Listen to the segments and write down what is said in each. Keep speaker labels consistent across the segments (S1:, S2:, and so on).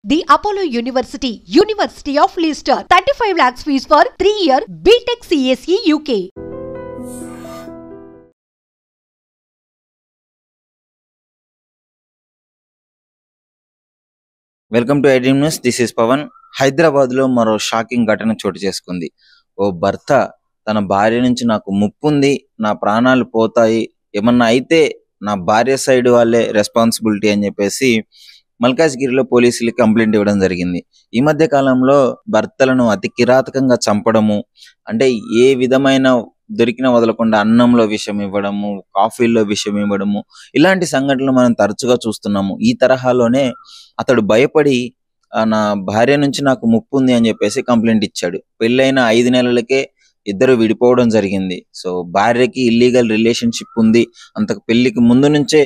S1: The Apollo University, University of Leicester, 35 lakhs fees for 3-year BTech CSE UK.
S2: Welcome to iDream news. This is Pavan. Hyderabad లో మరో shocking ఘటన చోటు చేసుకుంది. ఓ భర్త తన భార్య నుంచి నాకు ముప్పుంది, నా ప్రాణాలు పోతాయి, ఏమన్నా అయితే నా భార్య సైడ్ వాళ్ళే రెస్పాన్సిబిలిటీ అని చెప్పేసి మల్కాజ్గిరిలో పోలీసులకి కంప్లైంట్ ఇవ్వడం జరిగింది. ఈ మధ్య కాలంలో భర్తలను అతి కిరాతకంగా చంపడము, అంటే ఏ విధమైన దొరికిన వదలకుండా అన్నంలో విషం ఇవ్వడము, కాఫీల్లో విషం ఇవ్వడము, ఇలాంటి సంఘటనలు మనం తరచుగా చూస్తున్నాము. ఈ తరహాలోనే అతడు భయపడి నా భార్య నుంచి నాకు ముప్పు ఉంది అని చెప్పేసి కంప్లైంట్ ఇచ్చాడు. పెళ్ళైన 5 నెలలకే ఇద్దరు విడిపోవడం జరిగింది. సో భార్యకి ఇల్లీగల్ రిలేషన్షిప్ ఉంది, అంతకు పెళ్లికి ముందు నుంచే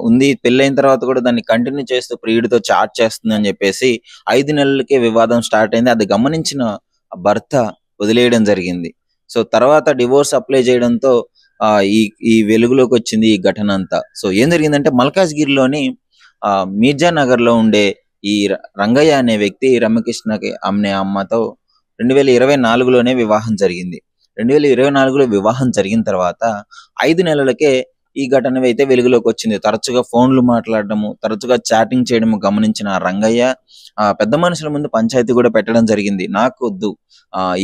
S2: ఉంది, పెళ్ళైన తర్వాత కూడా దాన్ని కంటిన్యూ చేస్తూ ప్రియుడితో చాట్ చేస్తుంది అని చెప్పేసి 5 నెలలకే వివాదం స్టార్ట్ అయింది. అది గమనించిన భర్త వదిలేయడం జరిగింది. సో తర్వాత డివోర్స్ అప్లై చేయడంతో ఈ వెలుగులోకి వచ్చింది ఈ ఘటన అంతా. సో ఏం జరిగిందంటే మల్కాజ్గిరిలోని మీర్జా నగర్ లో ఉండే ఈ రంగయ్య అనే వ్యక్తి రమ్యకృష్ణకి అమ్మే అమ్మతో 2024లోనే వివాహం జరిగింది. 2024లో వివాహం జరిగిన తర్వాత 5 నెలలకే ఈ ఘటన అయితే వెలుగులోకి వచ్చింది. తరచుగా ఫోన్లు మాట్లాడడము, తరచుగా చాటింగ్ చేయడము గమనించిన రంగయ్య పెద్ద మనుషుల ముందు పంచాయతీ కూడా పెట్టడం జరిగింది. నాకు వద్దు,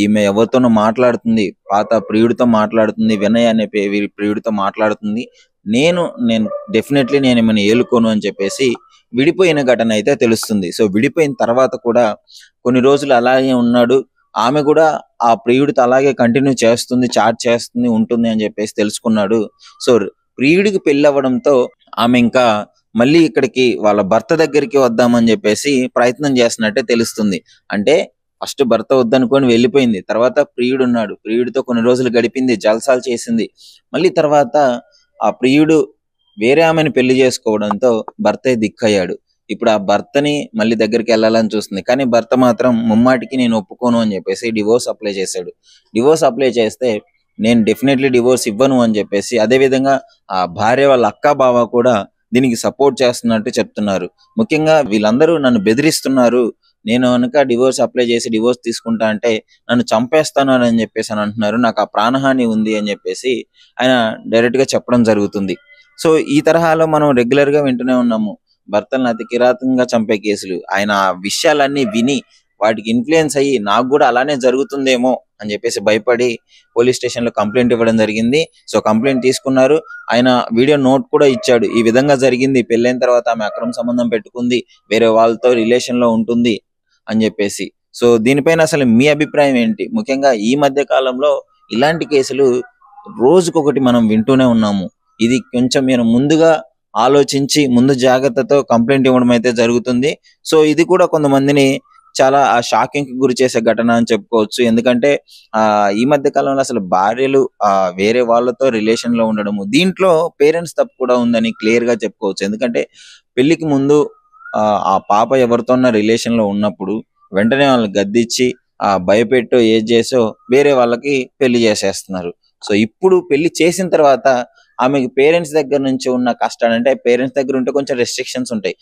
S2: ఈమె ఎవరితోనో మాట్లాడుతుంది, పాత ప్రియుడితో మాట్లాడుతుంది, వినయ్ అనే ప్రియుడితో మాట్లాడుతుంది, నేను డెఫినెట్లీ నేను ఏమైనా ఏలుకోను అని చెప్పేసి విడిపోయిన ఘటన అయితే తెలుస్తుంది. సో విడిపోయిన తర్వాత కూడా కొన్ని రోజులు అలాగే ఉన్నాడు. ఆమె కూడా ఆ ప్రియుడితో అలాగే కంటిన్యూ చేస్తుంది, చాట్ చేస్తుంది, ఉంటుంది అని చెప్పేసి తెలుసుకున్నాడు. సో ప్రియుడికి పెళ్లి అవ్వడంతో ఆమె ఇంకా మళ్ళీ ఇక్కడికి వాళ్ళ భర్త దగ్గరికి వద్దామని చెప్పేసి ప్రయత్నం చేస్తున్నట్టే తెలుస్తుంది. అంటే ఫస్ట్ భర్త వద్దనుకొని వెళ్ళిపోయింది, తర్వాత ప్రియుడు ఉన్నాడు, ప్రియుడితో కొన్ని రోజులు గడిపింది, జల్సాలు చేసింది. మళ్ళీ తర్వాత ఆ ప్రియుడు వేరే ఆమెను పెళ్లి చేసుకోవడంతో భర్తే దిక్కయ్యాడు. ఇప్పుడు ఆ భర్తని మళ్ళీ దగ్గరికి వెళ్ళాలని చూస్తుంది, కానీ భర్త మాత్రం ముమ్మాటికి నేను ఒప్పుకోను అని చెప్పేసి డివోర్స్ అప్లై చేశాడు. డివోర్స్ అప్లై చేస్తే నేను డెఫినెట్లీ డివోర్స్ ఇవ్వను అని చెప్పేసి, అదేవిధంగా ఆ భార్య వాళ్ళ అక్క బావ కూడా దీనికి సపోర్ట్ చేస్తున్నట్టు చెప్తున్నారు. ముఖ్యంగా వీళ్ళందరూ నన్ను బెదిరిస్తున్నారు, నేను కనుక డివోర్స్ అప్లై చేసి డివోర్స్ తీసుకుంటా అంటే నన్ను చంపేస్తాను అని చెప్పేసి అని అంటున్నారు, నాకు ఆ ప్రాణహాని ఉంది అని చెప్పేసి ఆయన డైరెక్ట్ గా చెప్పడం జరుగుతుంది. సో ఈ తరహాలో మనం రెగ్యులర్ గా వింటూనే ఉన్నాము భర్తలను అతి కిరాతకంగా చంపే కేసులు. ఆయన ఆ విషయాలన్నీ విని వాటికి ఇన్ఫ్లుయెన్స్ అయ్యి నాకు కూడా అలానే జరుగుతుందేమో అని చెప్పేసి భయపడి పోలీస్ స్టేషన్ లో కంప్లైంట్ ఇవ్వడం జరిగింది. సో కంప్లైంట్ తీసుకున్నారు. ఆయన వీడియో నోట్ కూడా ఇచ్చాడు, ఈ విధంగా జరిగింది, పెళ్ళైన తర్వాత ఆమె అక్రమ సంబంధం పెట్టుకుంది, వేరే వాళ్ళతో రిలేషన్ లో ఉంటుంది అని చెప్పేసి. సో దీనిపైన అసలు మీ అభిప్రాయం ఏంటి? ముఖ్యంగా ఈ మధ్య కాలంలో ఇలాంటి కేసులు రోజుకొకటి మనం వింటూనే ఉన్నాము. ఇది కొంచెం మీరు ముందుగా ఆలోచించి ముందు జాగ్రత్తతో కంప్లైంట్ ఇవ్వడం అయితే జరుగుతుంది. సో ఇది కూడా కొంతమందిని చాలా షాకింగ్ కి గురి చేసే ఘటన అని చెప్పుకోవచ్చు. ఎందుకంటే ఈ మధ్య కాలంలో అసలు భార్యలు వేరే వాళ్ళతో రిలేషన్ లో ఉండడము, దీంట్లో పేరెంట్స్ తప్పు కూడా ఉందని క్లియర్ గా చెప్పుకోవచ్చు. ఎందుకంటే పెళ్లికి ముందు ఆ పాప ఎవరితోన్న రిలేషన్ లో ఉన్నప్పుడు వెంటనే వాళ్ళని గద్దిచ్చి భయపెట్టో ఏది చేసో వేరే వాళ్ళకి పెళ్లి చేసేస్తున్నారు. సో ఇప్పుడు పెళ్లి చేసిన తర్వాత ఆమెకి పేరెంట్స్ దగ్గర నుంచి ఉన్న కష్టాలు, అంటే పేరెంట్స్ దగ్గర ఉంటే కొంచెం రెస్ట్రిక్షన్స్ ఉంటాయి,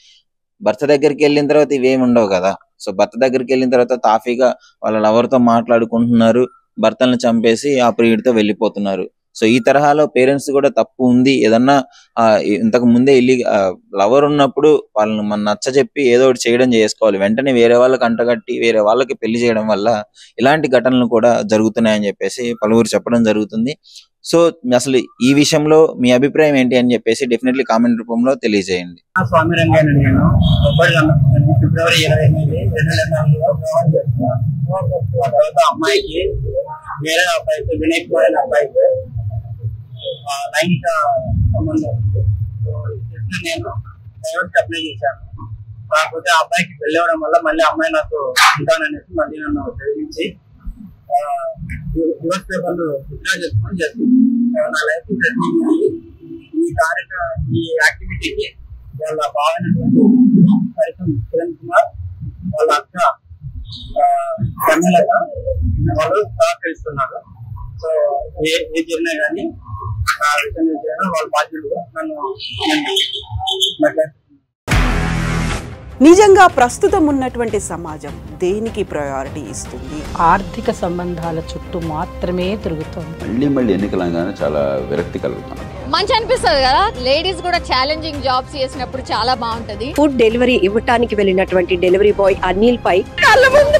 S2: భర్త దగ్గరికి వెళ్ళిన తర్వాత ఇవేమి ఉండవు కదా. సో భర్త దగ్గరికి వెళ్ళిన తర్వాత తాఫీగా వాళ్ళ లవర్తో మాట్లాడుకుంటున్నారు, భర్తలను చంపేసి ఆ ప్రియుడితో వెళ్ళిపోతున్నారు. సో ఈ తరహాలో పేరెంట్స్ కూడా తప్పు ఉంది. ఏదన్నా ఇంతకు ముందే లవర్ ఉన్నప్పుడు వాళ్ళని మన నచ్చ చెప్పి ఏదో ఒకటి చేయడం చేసుకోవాలి. వెంటనే వేరే వాళ్ళకి అంటగట్టి వేరే వాళ్ళకి పెళ్లి చేయడం వల్ల ఇలాంటి ఘటనలు కూడా జరుగుతున్నాయని చెప్పేసి పలువురు చెప్పడం జరుగుతుంది. సో అసలు ఈ విషయంలో మీ అభిప్రాయం ఏంటి అని చెప్పేసి డెఫినెట్లీ కామెంట్ రూపంలో తెలియజేయండి.
S3: స్వామి రంగయ్య నేను ఫిబ్రవరి 28, 2004లో వివాహం చేస్తున్నాను. తర్వాత అమ్మాయికి వేరే అబ్బాయితో వినయ్ అనే అబ్బాయితో లైంగిక సంబంధం నేను డైవర్స్ అప్లై చేశాను. కాకపోతే ఆ అబ్బాయికి పెళ్లి అవ్వడం వల్ల మళ్ళీ అమ్మాయి నాకు ఉంటాననేసి మళ్ళీ నన్ను ప్రేమించి డివోర్స్ పేపర్లు విత్డ్రా చేసుకోమని చేస్తుంది. నా లైఫ్ ఈ యాక్టివిటీకి వాళ్ళ బావైనటువంటి పరితం కిరణ్ కుమార్, వాళ్ళ అక్క కన్నెలత వాళ్ళు సహకరిస్తున్నారు. సో ఏ జరిగినా కానీ రిటర్న్ చేయడం వాళ్ళ బాధ్యులుగా నన్ను
S4: నిజంగా ప్రస్తుతం ఉన్నటువంటి సమాజం దేనికి ప్రయారిటీ ఇస్తుంది?
S5: ఆర్థిక సంబంధాల చుట్టూ మాత్రమే తిరుగుతోంది.
S6: మళ్ళీ ఎన్నికలంగానే చాలా విరక్తి కలుగుతున్నాం.
S7: మంచి అనిపిస్తుంది కదా, లేడీస్ కూడా ఛాలెంజింగ్ జాబ్స్ చేసినప్పుడు చాలా బాగుంటది.
S8: ఫుడ్ డెలివరీ ఇవ్వటానికి వెళ్ళినటువంటి డెలివరీ బాయ్ అనిల్ పై కళ్ళ ముందు